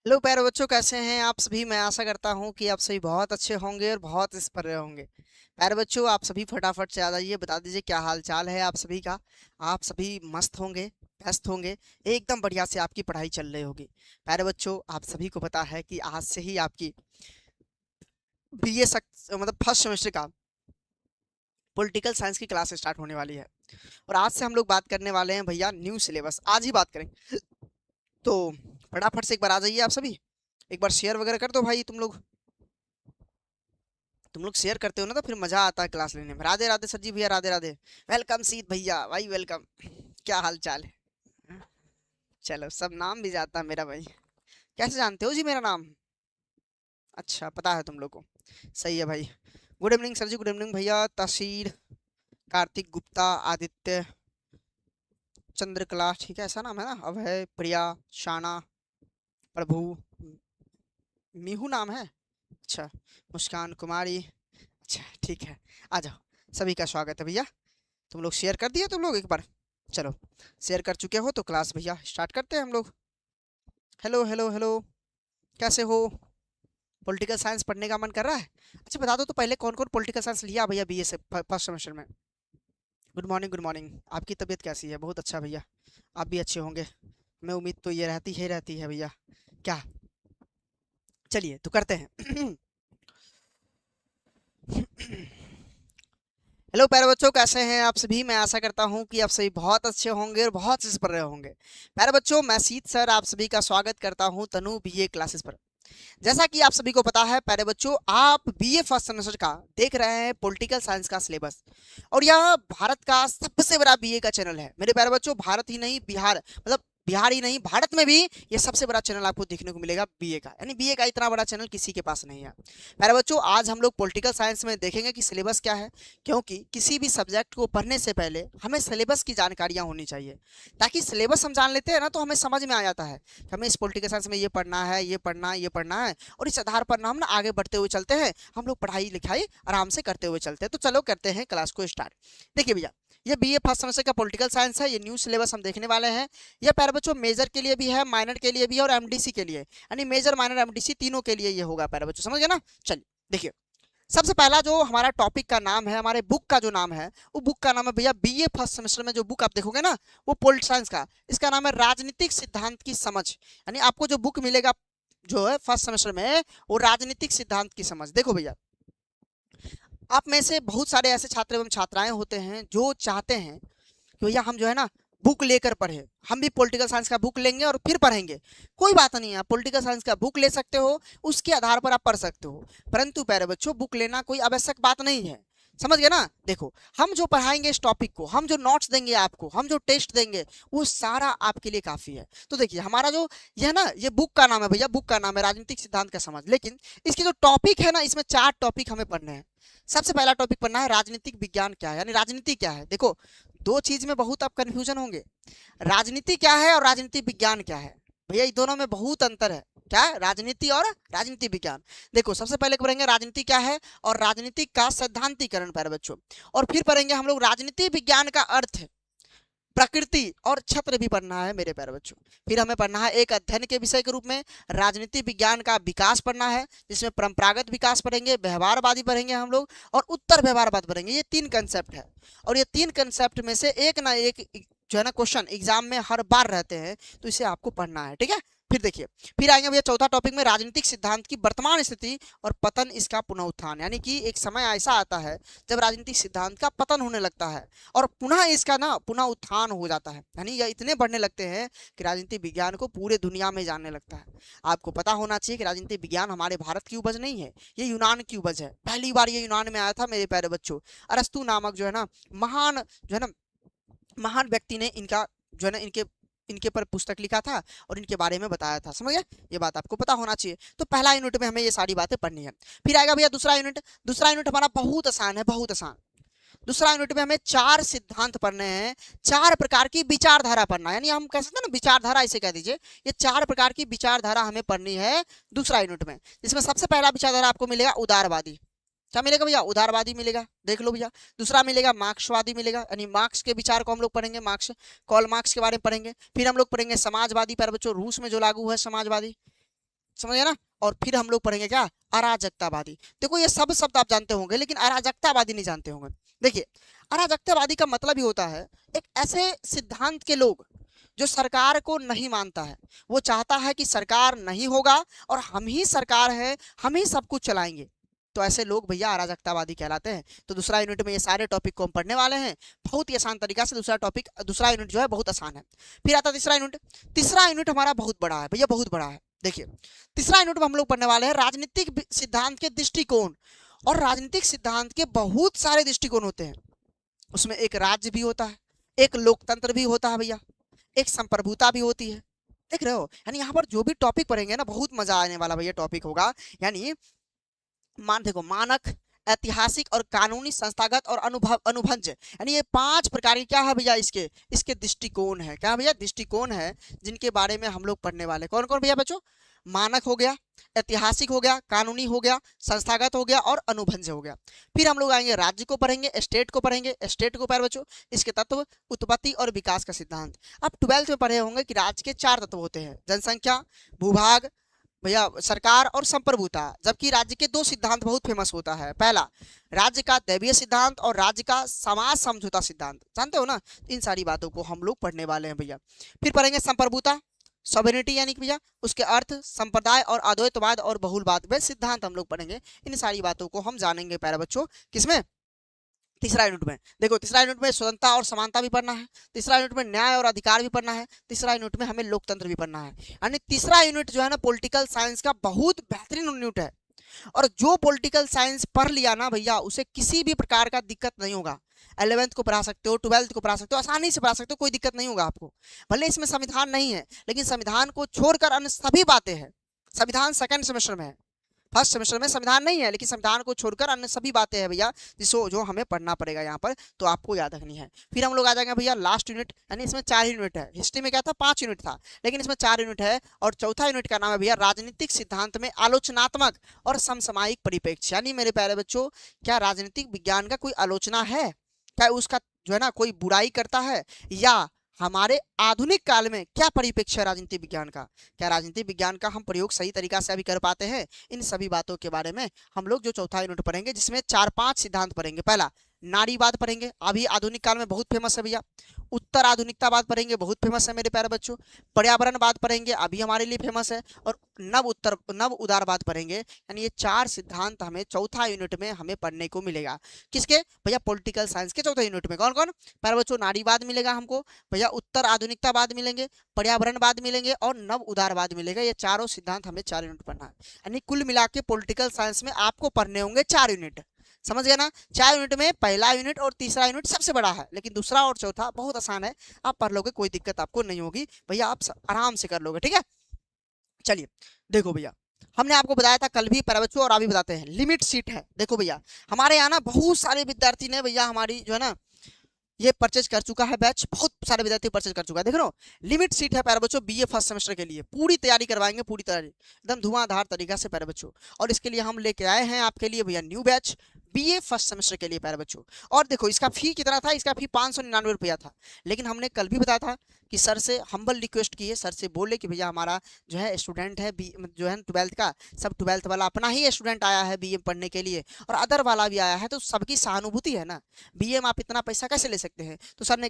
Hello प्यारे बच्चों, कैसे हैं आप सभी। मैं आशा करता हूं कि आप सभी बहुत अच्छे होंगे और बहुत इस पर होंगे। प्यारे बच्चों, आप सभी फटाफट से आ जाइए, बता दीजिए क्या हाल चाल है आप सभी का। आप सभी मस्त होंगे, व्यस्त होंगे, एकदम बढ़िया से आपकी पढ़ाई चल रही होगी। प्यारे बच्चों, आप सभी को पता है कि आज से ही आपकी बीए मतलब फर्स्ट सेमेस्टर का पॉलिटिकल साइंस की क्लास स्टार्ट होने वाली है। और आज से हम लोग बात करने वाले हैं भैया न्यू सिलेबस, आज ही बात करेंगे। तो फटाफट से एक बार आ जाइए आप सभी, एक बार शेयर वगैरह कर दो भाई। तुम लोग शेयर करते हो ना तो फिर मजा आता है क्लास लेने में। राधे राधे सर जी भैया, राधे राधे। वेलकम सीत भैया भाई, वेलकम। क्या हाल चाल है। चलो, सब नाम भी जाता है मेरा भाई। कैसे जानते हो जी मेरा नाम। अच्छा, पता है तुम लोग को। सही है भाई। गुड इवनिंग सर जी, गुड इवनिंग भैया। तसीर, कार्तिक गुप्ता, आदित्य, चंद्रकला, ठीक है ऐसा नाम है ना। अभय, प्रिया, शाना, प्रभु, मीहू नाम है। अच्छा, मुस्कान कुमारी। अच्छा ठीक है, आ जाओ। सभी का स्वागत है भैया। तुम लोग शेयर कर दिए तुम लोग एक बार। चलो, शेयर कर चुके हो तो क्लास भैया स्टार्ट करते हैं हम लोग। हेलो हेलो हेलो, कैसे हो। पॉलिटिकल साइंस पढ़ने का मन कर रहा है। अच्छा बता दो तो पहले, कौन कौन पॉलिटिकल साइंस लिया भैया बीए से फर्स्ट सेमेस्टर में। Good morning, good morning. आपकी तबीयत कैसी है। बहुत अच्छा भैया, आप भी अच्छे होंगे। मैं उम्मीद तो ये रहती है भैया। क्या, चलिए तो करते हैं। हेलो प्यारे बच्चों, कैसे हैं आप सभी। मैं आशा करता हूं कि आप सभी बहुत अच्छे होंगे और बहुत इस पर रहे होंगे। प्यारे बच्चों, मैं सीत सर आप सभी का स्वागत करता हूं तनु बीए क्लासेस पर। जैसा कि आप सभी को पता है प्यारे बच्चों, आप बीए फर्स्ट सेमेस्टर का देख रहे हैं पॉलिटिकल साइंस का सिलेबस। और यह भारत का सबसे बड़ा बीए का चैनल है मेरे प्यारे बच्चों। भारत ही नहीं, बिहार मतलब बिहार ही नहीं, भारत में भी ये सबसे बड़ा चैनल आपको देखने को मिलेगा बीए का। यानी बीए का इतना बड़ा चैनल किसी के पास नहीं है। प्यारे बच्चों, आज हम लोग पॉलिटिकल साइंस में देखेंगे कि सिलेबस क्या है। क्योंकि किसी भी सब्जेक्ट को पढ़ने से पहले हमें सिलेबस की जानकारियां होनी चाहिए। ताकि सिलेबस हम जान लेते हैं ना तो हमें समझ में आ जाता है कि हमें इस पॉलिटिकल साइंस में ये पढ़ना है, ये पढ़ना है, ये पढ़ना है। और इस आधार पर ना हम ना आगे बढ़ते हुए चलते हैं। हम लोग पढ़ाई लिखाई आराम से करते हुए चलते हैं। तो चलो करते हैं क्लास को स्टार्ट। देखिए भैया, ये बीए फर्स्ट सेमेस्टर का पॉलिटिकल साइंस है। ये न्यू सिलेबस हम देखने वाले हैं। ये प्यारे बच्चों मेजर के लिए भी है, माइनर के लिए भी है और एमडीसी के लिए। यानी मेजर, माइनर, एमडीसी तीनों के लिए ये होगा प्यारे बच्चों, समझ गए ना। चलिए देखिए, सबसे पहला जो हमारा टॉपिक का नाम है, हमारे बुक का जो नाम है, वो बुक का नाम है भैया, बीए फर्स्ट सेमेस्टर में जो बुक आप देखोगे ना, वो पॉलिटिकल साइंस का, इसका नाम है राजनीतिक सिद्धांत की समझ। यानी आपको जो बुक मिलेगा जो है फर्स्ट सेमेस्टर में, वो राजनीतिक सिद्धांत की समझ। देखो भैया, आप में से बहुत सारे ऐसे छात्र एवं छात्राएं होते हैं जो चाहते हैं कि भैया हम जो है ना बुक लेकर पढ़े। हम भी पॉलिटिकल साइंस का बुक लेंगे और फिर पढ़ेंगे। कोई बात नहीं है, आप पॉलिटिकल साइंस का बुक ले सकते हो, उसके आधार पर आप पढ़ सकते हो। परंतु प्यारे बच्चों, बुक लेना कोई आवश्यक बात नहीं है। समझ गए ना। देखो, हम जो पढ़ाएंगे इस टॉपिक को, हम जो नोट्स देंगे आपको, हम जो टेस्ट देंगे, वो सारा आपके लिए काफी है। तो देखिए, हमारा जो यह ना, ये बुक का नाम है भैया, बुक का नाम है राजनीतिक सिद्धांत का समझ। लेकिन इसके जो टॉपिक है ना, इसमें 4 टॉपिक हमें पढ़ने हैं। सबसे पहला टॉपिक पढ़ना है राजनीतिक विज्ञान क्या है, यानी राजनीति क्या है। देखो, दो चीज में बहुत आप कंफ्यूजन होंगे। राजनीति क्या है और राजनीति विज्ञान क्या है। भैया ये दोनों में बहुत अंतर है। क्या है राजनीति और राजनीति विज्ञान। देखो, सबसे पहले पढ़ेंगे राजनीति क्या है और राजनीति का सैद्धांतिकरण प्यारे बच्चों। और फिर पढ़ेंगे हम लोग राजनीति विज्ञान का अर्थ, प्रकृति और छत्र भी पढ़ना है मेरे प्यारे बच्चों। फिर हमें पढ़ना है एक अध्ययन के विषय के रूप में राजनीति विज्ञान का विकास पढ़ना है, जिसमें परंपरागत विकास पढ़ेंगे, व्यवहारवादी पढ़ेंगे हम लोग, और उत्तर व्यवहारवाद पढ़ेंगे। ये 3 कंसेप्ट है। और ये 3 कंसेप्ट में से एक ना एक जो है ना क्वेश्चन एग्जाम में हर बार रहते हैं, तो इसे आपको पढ़ना है, ठीक है। फिर देखिए, फिर आएंगे भैया चौथा टॉपिक में राजनीतिक सिद्धांत की वर्तमान स्थिति और पतन, इसका पुनः उत्थान। यानी कि एक समय ऐसा आता है जब राजनीतिक सिद्धांत का पतन होने लगता है और पुनः इसका ना पुनः उत्थान हो जाता है। यानी यह इतने बढ़ने लगते हैं कि राजनीति विज्ञान को पूरे दुनिया में जानने लगता है। आपको पता होना चाहिए कि राजनीति विज्ञान हमारे भारत की उपज नहीं है, ये यूनान की उपज है। पहली बार ये यूनान में आया था मेरे प्यारे बच्चों। अरस्तु नामक जो है ना महान, जो है ना महान व्यक्ति ने इनका जो है ना इनके इनके पर पुस्तक लिखा था और इनके बारे में बताया था। समझ गए, ये बात आपको पता होना चाहिए। तो पहला यूनिट में हमें ये सारी बातें पढ़नी है। फिर आएगा भैया दूसरा यूनिट। दूसरा यूनिट हमारा बहुत आसान है, बहुत आसान। दूसरा यूनिट में हमें 4 सिद्धांत पढ़ने हैं, 4 प्रकार की विचारधारा पढ़ना है। यानी हम कह सकते हैं ना विचारधारा, इसे कह दीजिए। ये 4 प्रकार की विचारधारा हमें पढ़नी है दूसरा यूनिट में। जिसमें सबसे पहला विचारधारा आपको मिलेगा उदारवादी। क्या मिलेगा भैया, उदारवादी मिलेगा, देख लो भैया। दूसरा मिलेगा मार्क्सवादी मिलेगा, यानी मार्क्स के विचार को हम लोग पढ़ेंगे, मार्क्स, कॉल मार्क्स के बारे में पढ़ेंगे। फिर हम लोग पढ़ेंगे समाजवादी, पर बच्चों रूस में जो लागू है समाजवादी। समझ गए ना। और फिर हम लोग पढ़ेंगे क्या, अराजकतावादी। देखो ये सब शब्द आप जानते होंगे लेकिन अराजकतावादी नहीं जानते होंगे। देखिए अराजकतावादी का मतलब ही होता है एक ऐसे सिद्धांत के लोग जो सरकार को नहीं मानता है, वो चाहता है कि सरकार नहीं होगा और हम ही सरकार है, हम ही सब कुछ चलाएंगे, तो ऐसे लोग भैया अराजकतावादी कहलाते हैं। तो दूसरा यूनिट में ये सारे टॉपिक को हम पढ़ने वाले हैं बहुत ही आसान तरीका से। दूसरा टॉपिक, दूसरा यूनिट जो है बहुत आसान है। फिर आता तीसरा यूनिट। तीसरा यूनिट हमारा बहुत बड़ा है भैया, बहुत बड़ा है। देखिए तीसरा यूनिट में हम लोग पढ़ने वाले हैं राजनीतिक सिद्धांत के दृष्टिकोण। और राजनीतिक सिद्धांत के बहुत सारे दृष्टिकोण होते हैं। उसमें एक राज्य भी होता है, एक लोकतंत्र भी होता है भैया, एक संप्रभुता भी होती है। देख रहे हो, यानी यहाँ पर जो भी टॉपिक पढ़ेंगे ना बहुत मजा आने वाला भैया टॉपिक होगा। यानी देखो मानक, ऐतिहासिक और कानूनी, संस्थागत और अनुभवज, यानी ये 5 प्रकार के क्या है भैया, इसके इसके दृष्टिकोण है। क्या भैया, दृष्टिकोण है जिनके बारे में हम लोग पढ़ने वाले। कौन कौन भैया बच्चों, मानक हो गया, ऐतिहासिक हो गया, कानूनी हो गया, संस्थागत हो गया और अनुभवज हो गया। फिर हम लोग आएंगे राज्य को पढ़ेंगे, स्टेट को पढ़ेंगे। स्टेट को प्यारे बच्चों इसके तत्व, उत्पत्ति और विकास का सिद्धांत। अब 12th में पढ़े होंगे कि राज्य के 4 तत्व होते हैं, जनसंख्या, भूभाग भैया, सरकार और संप्रभुता। जबकि राज्य के 2 सिद्धांत बहुत फेमस होता है। पहला राज्य का दैवीय सिद्धांत और राज्य का समाज समझौता सिद्धांत, जानते हो ना। इन सारी बातों को हम लोग पढ़ने वाले हैं भैया। फिर पढ़ेंगे संप्रभुता, सॉवरेनिटी, यानी कि भैया उसके अर्थ, संप्रदाय और अद्वैतवाद और बहुलवाद में सिद्धांत हम लोग पढ़ेंगे। इन सारी बातों को हम जानेंगे प्यारे बच्चों किसमें, तीसरा यूनिट में। देखो तीसरा यूनिट में स्वतंत्रता और समानता भी पढ़ना है, तीसरा यूनिट में न्याय और अधिकार भी पढ़ना है, तीसरा यूनिट में हमें लोकतंत्र भी पढ़ना है। यानी तीसरा यूनिट जो है ना पॉलिटिकल साइंस का बहुत बेहतरीन यूनिट है। और जो पॉलिटिकल साइंस पढ़ लिया ना भैया उसे किसी भी प्रकार का दिक्कत नहीं होगा। 11th को पढ़ा सकते हो, 12th को पढ़ा सकते हो, आसानी से पढ़ा सकते हो, कोई दिक्कत नहीं होगा आपको। भले इसमें संविधान नहीं है लेकिन संविधान को छोड़कर अन्य सभी बातें हैं। संविधान सेकंड सेमेस्टर में है, फर्स्ट सेमेस्टर में संविधान नहीं है, लेकिन संविधान को छोड़कर अन्य सभी बातें हैं भैया जिसको जो हमें पढ़ना पड़ेगा यहाँ पर, तो आपको याद रखनी है। फिर हम लोग आ जाएंगे भैया लास्ट यूनिट, यानी इसमें 4 यूनिट है। हिस्ट्री में क्या था, 5 यूनिट था, लेकिन इसमें 4 यूनिट है। और चौथा यूनिट का नाम है भैया राजनीतिक सिद्धांत में आलोचनात्मक और समसामयिक परिप्रेक्ष्य। यानी मेरे प्यारे बच्चों, क्या राजनीतिक विज्ञान का कोई आलोचना है, क्या उसका जो है ना कोई बुराई करता है, या हमारे आधुनिक काल में क्या परिप्रेक्ष्य है राजनीति विज्ञान का, क्या राजनीति विज्ञान का हम प्रयोग सही तरीका से अभी कर पाते हैं। इन सभी बातों के बारे में हम लोग जो चौथा यूनिट पढ़ेंगे जिसमें 4-5 सिद्धांत पढ़ेंगे। पहला नारीवाद पढ़ेंगे, अभी आधुनिक काल में बहुत फेमस है भैया। उत्तर आधुनिकतावाद पढ़ेंगे, बहुत फेमस है मेरे प्यारे बच्चों। पर्यावरणवाद पढ़ेंगे, अभी हमारे लिए फेमस है। और नव उदारवाद पढ़ेंगे। यानी ये 4 सिद्धांत हमें चौथा यूनिट में हमें पढ़ने को मिलेगा। किसके भैया, पॉलिटिकल साइंस के चौथे यूनिट में। कौन कौन प्यारे बच्चों, नारीवाद मिलेगा हमको भैया, उत्तर आधुनिकतावाद मिलेंगे, पर्यावरणवाद मिलेंगे और नव उदारवाद मिलेगा। ये चारों सिद्धांत हमें 4 यूनिट पढ़ना है। यानी कुल मिला के पॉलिटिकल साइंस में आपको पढ़ने होंगे 4 यूनिट। समझ गया ना। 4 यूनिट में पहला यूनिट और तीसरा यूनिट सबसे बड़ा है, लेकिन दूसरा और चौथा बहुत आसान है, आप पढ़ लोगे, कोई दिक्कत आपको नहीं होगी भैया, आप आराम से कर लोगे। ठीक है, चलिए देखो भैया, हमने आपको बताया था कल भी प्यारे बच्चों और अभी बताते हैं, लिमिट सीट है। देखो भैया हमारे यहाँ ना बहुत सारे विद्यार्थी ने भैया हमारी जो है ना ये परचेज कर चुका है बैच, बहुत सारे विद्यार्थी परचेज कर चुका है। देख रहे हो, लिमिट सीट है प्यारे बच्चों बीए फर्स्ट सेमेस्टर के लिए, पूरी तैयारी करवाएंगे, पूरी तैयारी एकदम धुआंधार तरीका से प्यारे बच्चों। और इसके लिए हम लेके आए हैं आपके लिए भैया new batch BA first semester के लिए प्यारे बच्चों। और देखो इसका फी कितना था, इसका फी 599 रुपया था। लेकिन हमने कल भी बताया था कि सर से हम्बल रिक्वेस्ट की है, सर से बोले कि भैया हमारा जो है स्टूडेंट है जो है 12th का, सब 12th वाला अपना ही स्टूडेंट आया है बीए पढ़ने के लिए और अदर वाला भी आया है, तो सबकी सहानुभूति है ना, बीए में आप इतना पैसा कैसे ले सकते हैं। तो सर ने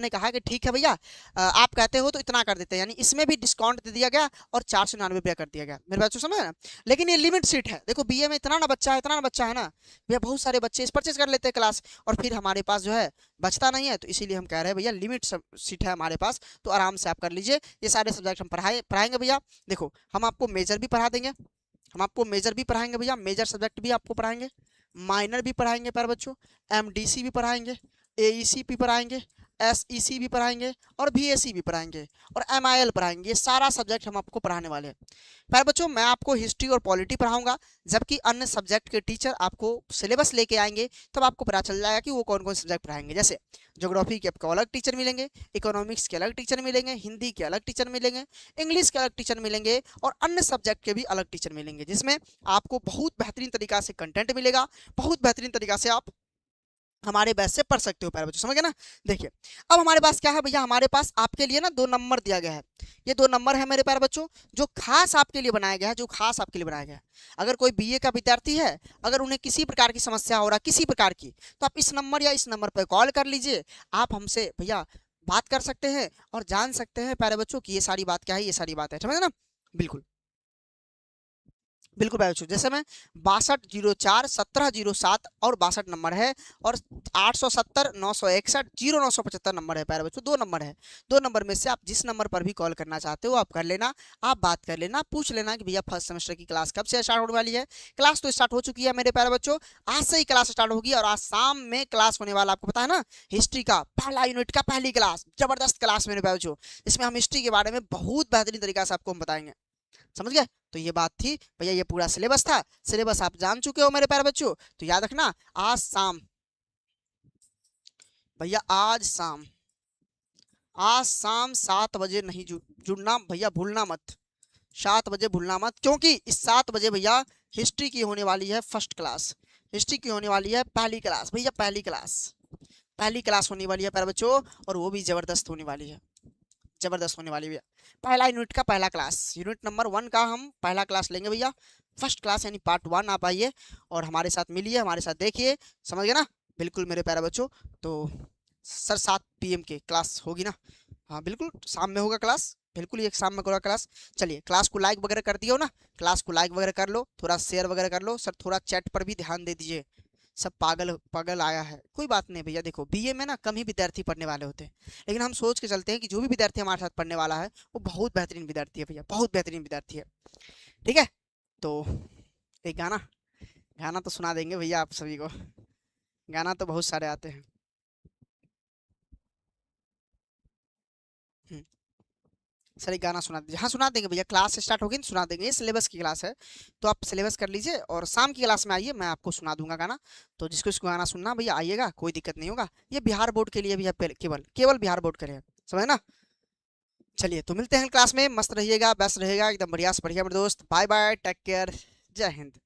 कहा कि ठीक है भैया, आप कहते हो तो इतना कर देते हैं। यानी इसमें भी डिस्काउंट दे दिया गया और 499 रुपया कर दिया गया। मेरे बच्चों समझ ना। लेकिन ये लिमिट सीट है। देखो बीए में इतना ना बच्चा है ना भैया, बहुत सारे बच्चे इस परचेज कर लेते हैं क्लास, और फिर हमारे पास जो है बचता नहीं है। तो इसीलिए हम कह रहे हैं भैया लिमिट सीट है हमारे पास, तो आराम से आप कर लीजिए। ये सारे सब्जेक्ट हम पढ़ाएंगे भैया। देखो हम आपको मेजर भी पढ़ा देंगे, हम आपको मेजर भी पढ़ाएंगे भैया, मेजर सब्जेक्ट भी आपको पढ़ाएंगे, माइनर भी पढ़ाएंगे प्यारे बच्चों, एमडीसी भी पढ़ाएंगे, एईसी भी पढ़ाएंगे, एसईसी भी पढ़ाएंगे और बीएससी भी पढ़ाएंगे और एमआईएल पढ़ाएंगे। ये सारा सब्जेक्ट हम आपको पढ़ाने वाले हैं प्यारे बच्चों। मैं आपको हिस्ट्री और पॉलिटी पढ़ाऊंगा, जबकि अन्य सब्जेक्ट के टीचर आपको सिलेबस लेके आएंगे, तब आपको पता चल जाएगा कि वो कौन कौन सब्जेक्ट पढ़ाएंगे। जैसे ज्योग्राफी के आपको अलग टीचर मिलेंगे, इकोनॉमिक्स के अलग टीचर मिलेंगे, हिंदी के अलग टीचर मिलेंगे, इंग्लिश के अलग टीचर मिलेंगे और अन्य सब्जेक्ट के भी अलग टीचर मिलेंगे, जिसमें आपको बहुत बेहतरीन तरीका से कंटेंट मिलेगा, बहुत बेहतरीन तरीका से आप हमारे बैच से पढ़ सकते हो प्यारे बच्चों, समझ गए ना। देखिए अब हमारे पास क्या है भैया, हमारे पास आपके लिए ना 2 नंबर दिया गया है। ये 2 नंबर है मेरे प्यारे बच्चों, जो खास आपके लिए बनाया गया है, जो खास आपके लिए बनाया गया है। अगर कोई बीए का विद्यार्थी है, अगर उन्हें किसी प्रकार की समस्या हो रहा है, किसी प्रकार की, तो आप इस नंबर या इस नंबर पर कॉल कर लीजिए। आप हमसे भैया बात कर सकते हैं और जान सकते हैं प्यारे बच्चों कि ये सारी बात क्या है, ये सारी बात है, समझे ना। बिल्कुल बिल्कुल प्यारे बच्चों, जैसे मैं 6204 1707 और 62 नंबर है, और 870 961 0975 नंबर है प्यारे बच्चों, 2 नंबर है। 2 नंबर में से आप जिस नंबर पर भी कॉल करना चाहते हो आप कर लेना, आप बात कर लेना, पूछ लेना कि भैया फर्स्ट सेमेस्टर की क्लास कब से स्टार्ट होने वाली है। क्लास तो स्टार्ट हो चुकी है मेरे प्यारे बच्चों, आज से ही क्लास स्टार्ट होगी, और आज शाम में क्लास होने वाला, आपको पता है ना, हिस्ट्री का पहला यूनिट का पहली क्लास, जबरदस्त क्लास मेरे प्यारे बच्चों। इसमें हम हिस्ट्री के बारे में बहुत बेहतरीन तरीका से आपको हम बताएंगे, समझ गए। तो ये बात थी भैया, ये पूरा सिलेबस था, सिलेबस आप जान चुके हो मेरे प्यारे बच्चों। तो याद रखना, आज शाम भैया, आज शाम 7 बजे नहीं जुड़ना भैया, भूलना मत, 7 बजे भूलना मत, क्योंकि इस 7 बजे भैया हिस्ट्री की होने वाली है फर्स्ट क्लास, हिस्ट्री की होने वाली है पहली क्लास भैया, पहली क्लास होने वाली है प्यारे बच्चों, और वो भी जबरदस्त होने वाली है, जबरदस्त होने वाली भैया। पहला यूनिट का पहला क्लास, यूनिट नंबर 1 का हम पहला क्लास लेंगे भैया, फर्स्ट क्लास यानी पार्ट 1। आप आइए और हमारे साथ मिलिए, हमारे साथ देखिए, समझ गए ना। बिल्कुल मेरे प्यारे बच्चों, तो सर 7 PM के क्लास होगी ना, हाँ बिल्कुल शाम में होगा क्लास, बिल्कुल ये शाम में होगा क्लास। चलिए क्लास को लाइक वगैरह कर दियो ना, क्लास को लाइक वगैरह कर लो, थोड़ा शेयर वगैरह कर लो, सर थोड़ा चैट पर भी ध्यान दे दीजिए। सब पागल पागल आया है, कोई बात नहीं भैया, देखो बीए में ना कम ही विद्यार्थी पढ़ने वाले होते हैं, लेकिन हम सोच के चलते हैं कि जो भी विद्यार्थी हमारे साथ पढ़ने वाला है वो बहुत बेहतरीन विद्यार्थी है भैया, बहुत बेहतरीन विद्यार्थी है, ठीक है। तो एक गाना, गाना तो सुना देंगे भैया आप सभी को, गाना तो बहुत सारे आते हैं। हम्म, सर एक गाना सुना दीजिए, हाँ सुना देंगे भैया, क्लास स्टार्ट होगी तो सुना देंगे, ये सिलेबस की क्लास है, तो आप सिलेबस कर लीजिए और शाम की क्लास में आइए, मैं आपको सुना दूंगा गाना। तो जिसको इसको गाना सुनना भैया आइएगा, कोई दिक्कत नहीं होगा, ये बिहार बोर्ड के लिए भैया, केवल केवल बिहार बोर्ड के लिए, समझे ना। चलिए तो मिलते हैं क्लास में, मस्त रहिएगा, बेस्ट रहेगा, एकदम बढ़िया से बढ़िया मेरे दोस्त, बाय बाय, टेक केयर, जय हिंद।